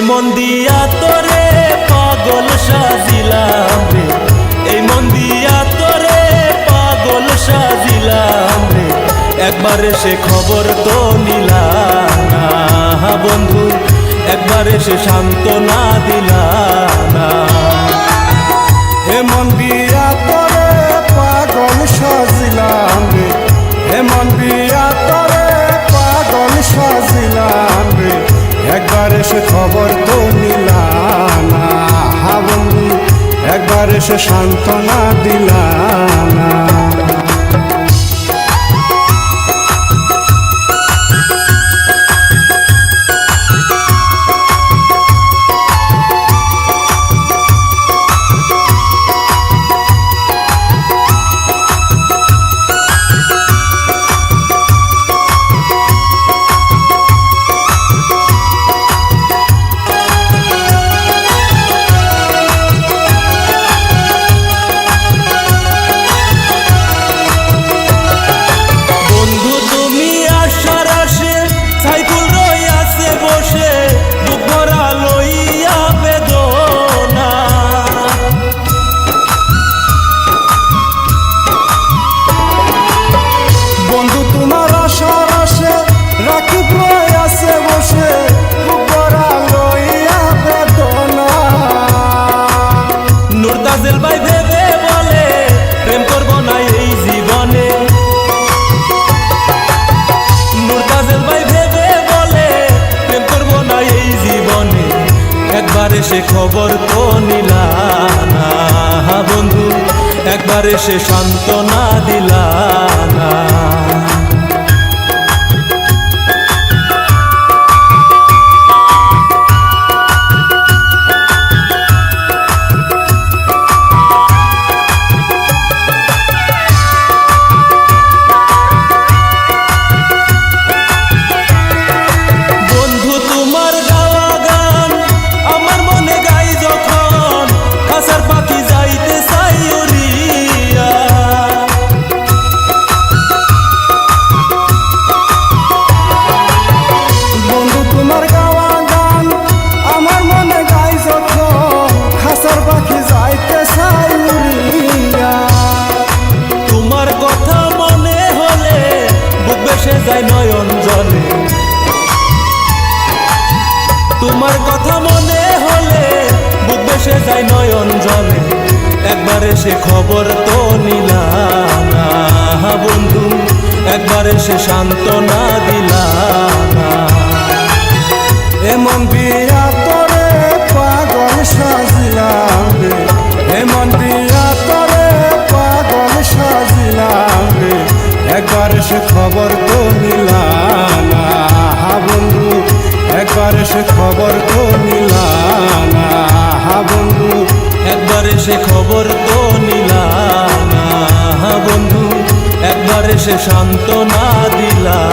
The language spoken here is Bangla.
মন দিয়া তোরে পাগল সাজিলাম রে, এই মন দিয়া তোরে পাগল সাজিলাম রে, একবার এসে খবর তো নিলাম না বন্ধু, একবার এসে সান্ত্বনা দিলাম না। হে মন দিয়া তোরে পাগল সাজিলাম রে, হে মন দিয়া তোরে পাগল সাজিলাম রে, একবার এসে খবর তো নিলাম না বন্ধু, একবার এসে সান্ত্বনা দিলাম না। নুরতাজেল ভাই ভেবে বলে প্রেম করব না এই জীবনে, নুরতাজেল ভাই ভেবে বলে প্রেম করব না এই জীবনে, একবার এসে খবর তো নিলাম না বন্ধু, একবার এসে সান্ত্বনা দিলাম না। যায় নয়ন জলে, তোমার কথা মনে হলে বুক ভেসে যায় নয়ন জলে, একবার এসে খবর তো নিলাম না বন্ধু, একবার এসে সান্ত্বনা দিলাম না। এমন দিয়া তোরে পাগল সাজিলাম রে, এমন দিয়া তোরে পাগল সাজিলাম রে, একবার এসে খবর তো নিলাম না বন্ধু, একবার এসে খবর তো নিলাম না বন্ধু, একবার এসে খবর তো নিলাম না বন্ধু, একবার এসে সান্ত্বনা দিলাম।